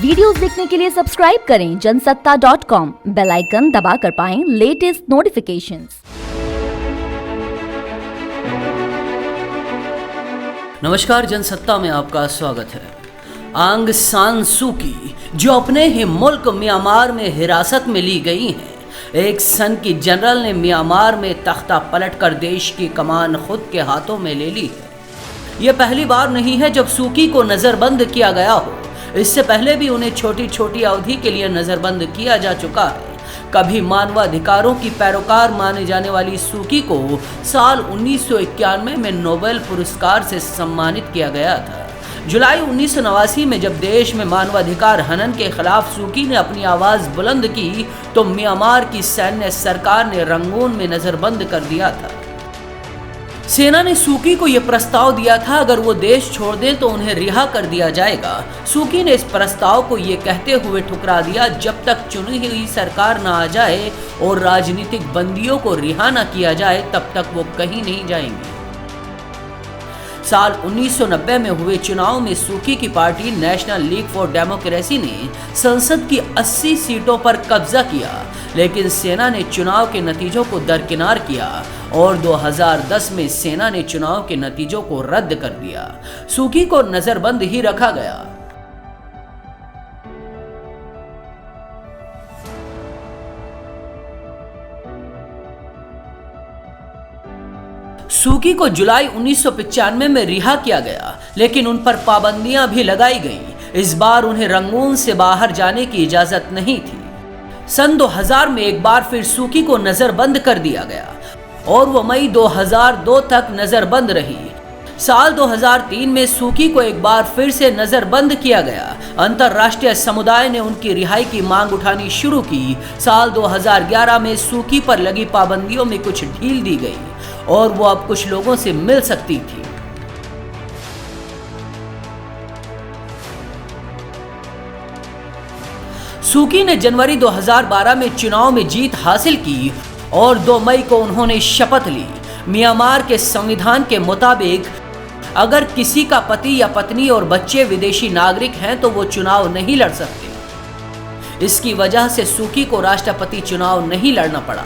Videos देखने के लिए सब्सक्राइब करें जनसत्ता.com, बेल आइकन दबाकर पाएं लेटेस्ट नोटिफिकेशंस। नमस्कार, जनसत्ता में आपका स्वागत है। आंग सान सू की जो अपने ही मुल्क म्यांमार में हिरासत में ली गई हैं, एक सन की जनरल ने म्यांमार में तख्ता पलट कर देश की कमान खुद के हाथों में ले ली है। यह पहली बार नहीं है जब सू की को नजरबंद किया गया हो। इससे पहले भी उन्हें छोटी छोटी अवधि के लिए नजरबंद किया जा चुका है। कभी मानवाधिकारों की पैरोकार माने जाने वाली सू की को साल 1991 में नोबेल पुरस्कार से सम्मानित किया गया था। जुलाई 1989 में जब देश में मानवाधिकार हनन के खिलाफ सू की ने अपनी आवाज बुलंद की तो म्यांमार की सैन्य सरकार ने रंगून में नजरबंद कर दिया था। सेना ने सू की को यह प्रस्ताव दिया था, अगर वो देश छोड़ दें तो उन्हें रिहा कर दिया जाएगा। सू की ने इस प्रस्ताव को ये कहते हुए ठुकरा दिया, जब तक चुनी हुई सरकार न आ जाए और राजनीतिक बंदियों को रिहा न किया जाए तब तक वो कहीं नहीं जाएंगी। साल 1990 में हुए चुनाव में सू की की party national league for democracy ने संसद की 80 सीटों पर कब्जा किया, लेकिन सेना ने चुनाव के नतीजों को दरकिनार किया और 2010 में सेना ने चुनाव के नतीजों को रद्द कर दिया। सू की को नजरबंद ही रखा गया। सू की को जुलाई 1995 में रिहा किया गया, लेकिन उन पर पाबंदियां भी लगाई गईं। इस बार उन्हें रंगून से बाहर जाने की इजाजत नहीं थी। सन 2000 में एक बार फिर सू की को नजरबंद कर दिया गया और वो मई 2002 तक नजरबंद रही। साल 2003 में सू की को एक बार फिर से नजरबंद किया गया। अंतर्राष्ट्रीय समुदाय ने उनकी रिहाई की मांग उठानी शुरू की। साल 2011 में सू की पर लगी पाबंदियों में कुछ ढील दी गई और वो अब कुछ लोगों से मिल सकती थी। सू की ने जनवरी 2012 में चुनाव में जीत हासिल की और 2 मई को उन्होंने शपथ ली। म्यांमार के संविधान के मुताबिक अगर किसी का पति या पत्नी और बच्चे विदेशी नागरिक हैं तो वो चुनाव नहीं लड़ सकते। इसकी वजह से सू की को राष्ट्रपति चुनाव नहीं लड़ना पड़ा।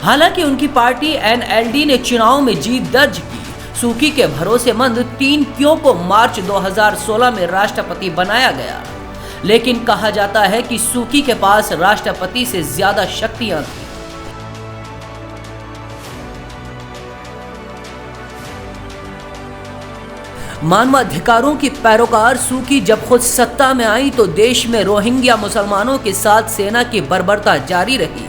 हालांकि उनकी पार्टी एनएलडी ने चुनाव में जीत दर्ज की। सू की के भरोसेमंद 3 क्यों को मार्च 2016 में राष्ट्रपति बनाया गया, लेकिन कहा जाता है कि सू की के पास राष्ट्रपति से ज्यादा शक्तियां थी। मानवाधिकारों की पैरोकार सू की जब खुद सत्ता में आई तो देश में रोहिंग्या मुसलमानों के साथ सेना की बर्बरता जारी रही।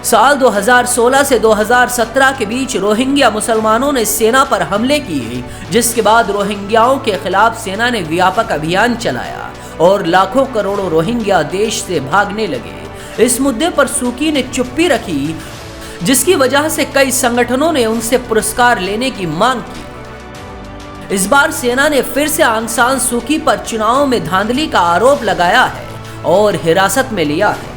साल 2016 से 2017 के बीच रोहिंग्या मुसलमानों ने सेना पर हमले किए, जिसके बाद रोहिंग्याओं के खिलाफ सेना ने व्यापक अभियान चलाया और लाखों करोड़ों रोहिंग्या देश से भागने लगे। इस मुद्दे पर सू की ने चुप्पी रखी, जिसकी वजह से कई संगठनों ने उनसे पुरस्कार लेने की मांग की। इस बार सेना ने फिर से आंग सान सू की पर चुनाव में धांधली का आरोप लगाया है और हिरासत में लिया है।